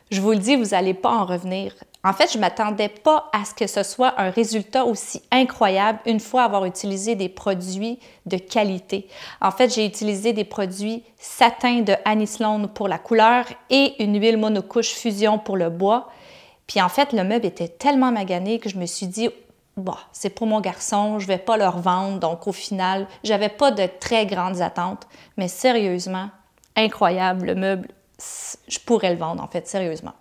Je vous le dis, vous n'allez pas en revenir. En fait, je ne m'attendais pas à ce que ce soit un résultat aussi incroyable une fois avoir utilisé des produits de qualité. En fait, j'ai utilisé des produits satin de Annie Sloan pour la couleur et une huile monocouche fusion pour le bois. Puis en fait, le meuble était tellement magané que je me suis dit, bon, c'est pour mon garçon, je ne vais pas le revendre. Donc au final, je n'avais pas de très grandes attentes. Mais sérieusement, incroyable, le meuble, je pourrais le vendre en fait, sérieusement.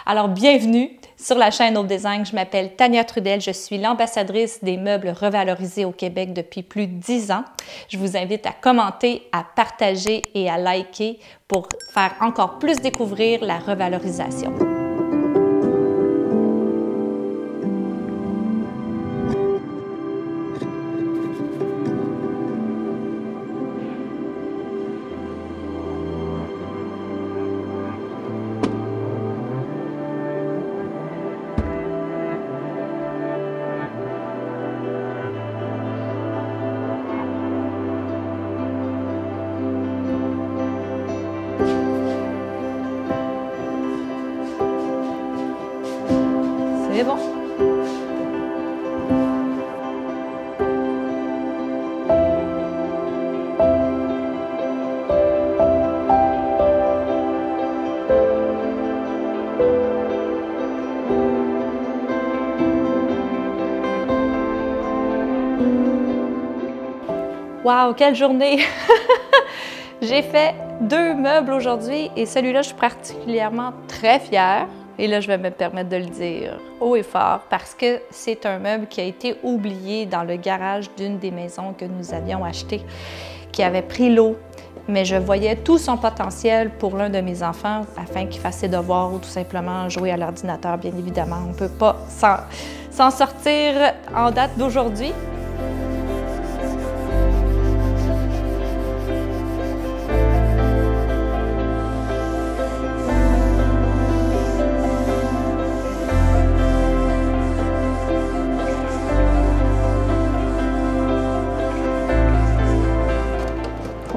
Alors, bienvenue sur la chaîne Aude Design. Je m'appelle Tania Trudel. Je suis l'ambassadrice des meubles revalorisés au Québec depuis plus de 10 ans. Je vous invite à commenter, à partager et à liker pour faire encore plus découvrir la revalorisation. C'est bon. Wow, quelle journée! J'ai fait 2 meubles aujourd'hui et celui-là, je suis particulièrement très fière. Et là, je vais me permettre de le dire haut et fort parce que c'est un meuble qui a été oublié dans le garage d'une des maisons que nous avions achetées, qui avait pris l'eau. Mais je voyais tout son potentiel pour l'un de mes enfants afin qu'il fasse ses devoirs ou tout simplement jouer à l'ordinateur, bien évidemment. On ne peut pas s'en sortir en date d'aujourd'hui.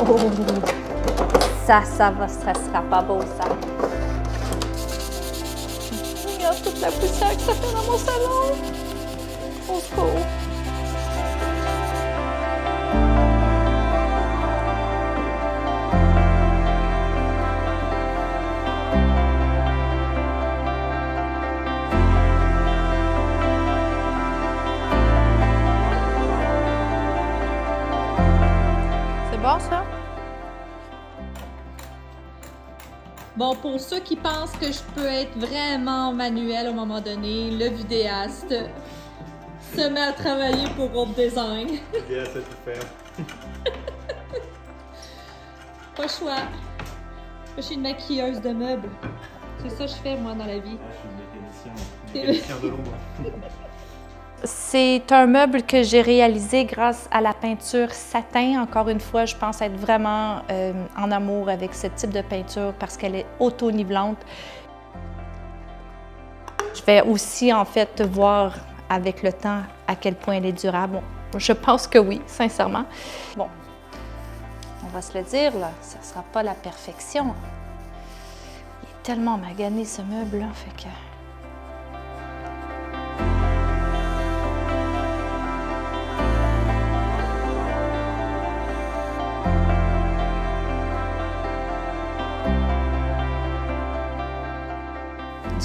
Oh, ça sera pas beau, ça. Regarde toute la poussière que ça fait dans mon salon. Au secours. C'est bon, ça? Bon, pour ceux qui pensent que je peux être vraiment manuel à un moment donné, le vidéaste se met à travailler pour Aude Design. Vidéaste à tout faire. Pas le choix. Je suis une maquilleuse de meubles. C'est ça que je fais, moi, dans la vie. Je suis une mécanicienne de l'ombre. C'est un meuble que j'ai réalisé grâce à la peinture satin. Encore une fois, je pense être vraiment en amour avec ce type de peinture parce qu'elle est auto-nivelante. Je vais aussi en fait voir avec le temps à quel point elle est durable. Je pense que oui, sincèrement. Bon, on va se le dire, là, ça ne sera pas la perfection. Il est tellement magané ce meuble-là, fait que...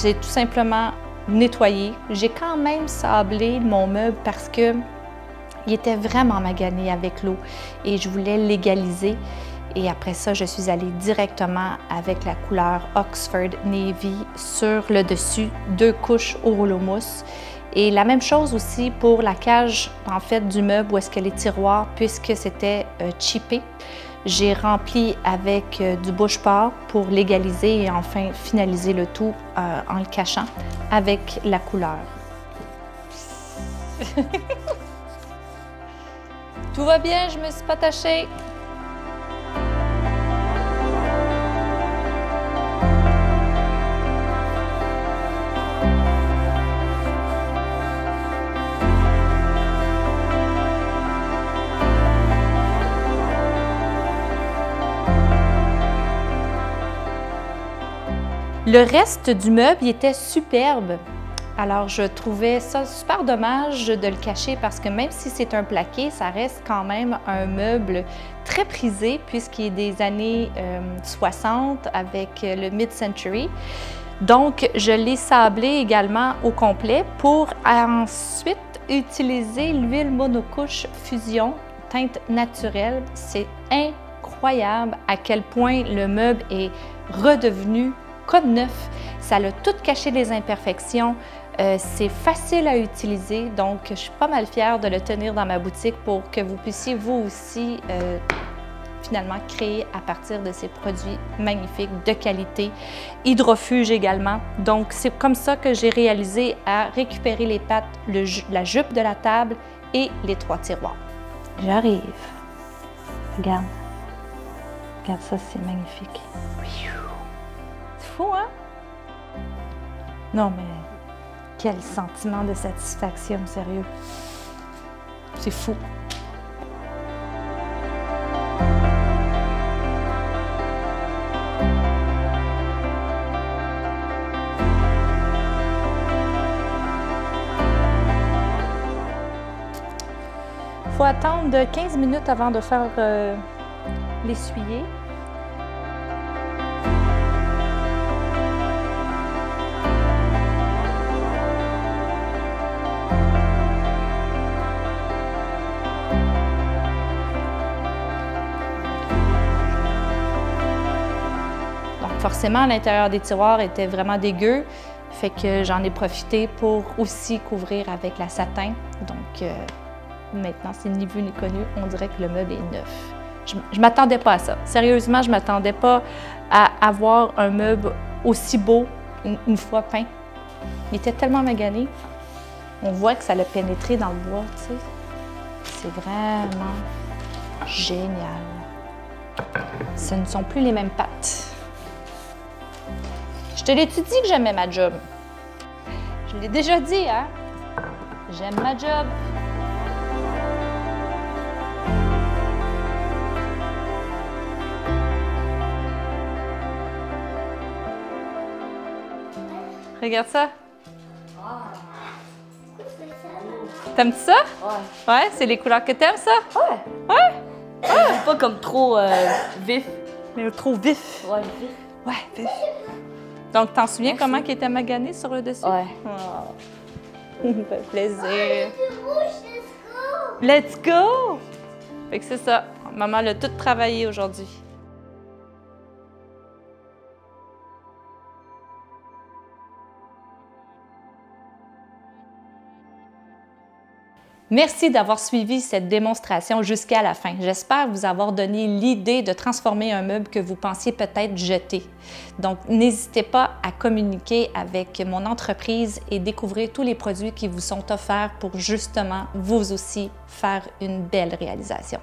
J'ai tout simplement nettoyé. J'ai quand même sablé mon meuble parce que il était vraiment magané avec l'eau et je voulais l'égaliser. Et après ça, je suis allée directement avec la couleur Oxford Navy sur le dessus, 2 couches au rouleau mousse. Et la même chose aussi pour la cage en fait du meuble où est-ce que les tiroirs, puisque c'était chippé. J'ai rempli avec du bouche-port pour l'égaliser et enfin finaliser le tout en le cachant avec la couleur. Tout va bien, je me suis pas tachée. Le reste du meuble il était superbe. Alors, je trouvais ça super dommage de le cacher parce que même si c'est un plaqué, ça reste quand même un meuble très prisé puisqu'il est des années 60 avec le mid-century. Donc, je l'ai sablé également au complet pour ensuite utiliser l'huile monocouche Fusion, teinte naturelle. C'est incroyable à quel point le meuble est redevenu comme neuf. Ça a tout caché les imperfections. C'est facile à utiliser, donc je suis pas mal fière de le tenir dans ma boutique pour que vous puissiez vous aussi finalement créer à partir de ces produits magnifiques de qualité, hydrofuge également. Donc c'est comme ça que j'ai réalisé à récupérer les pattes, la jupe de la table et les 3 tiroirs. J'arrive. Regarde. Regarde ça, c'est magnifique. C'est fou, hein? Non, mais quel sentiment de satisfaction, sérieux. C'est fou. Il faut attendre 15 minutes avant de faire l'essuyer. Forcément, l'intérieur des tiroirs était vraiment dégueu, fait que j'en ai profité pour aussi couvrir avec la satin. Donc maintenant, c'est ni vu ni connu, on dirait que le meuble est neuf. Je m'attendais pas à ça. Sérieusement, je m'attendais pas à avoir un meuble aussi beau une fois peint. Il était tellement magané. On voit que ça l'a pénétré dans le bois, tu sais. C'est vraiment génial. Ce ne sont plus les mêmes pattes. Je te l'ai-tu dit que j'aimais ma job? Je l'ai déjà dit, hein? J'aime ma job. Regarde ça. T'aimes ça? Ouais. Ouais, c'est les couleurs que t'aimes, ça? Ouais. Ouais? C'est pas comme trop vif. Mais trop vif. Ouais, vif. Ouais, vif. Donc, t'en souviens comment il était magané sur le dessus? Ouais. Oh. Ça fait plaisir. Let's go! Fait que c'est ça. Maman l'a tout travaillé aujourd'hui. Merci d'avoir suivi cette démonstration jusqu'à la fin. J'espère vous avoir donné l'idée de transformer un meuble que vous pensiez peut-être jeter. Donc, n'hésitez pas à communiquer avec mon entreprise et découvrir tous les produits qui vous sont offerts pour justement vous aussi faire une belle réalisation.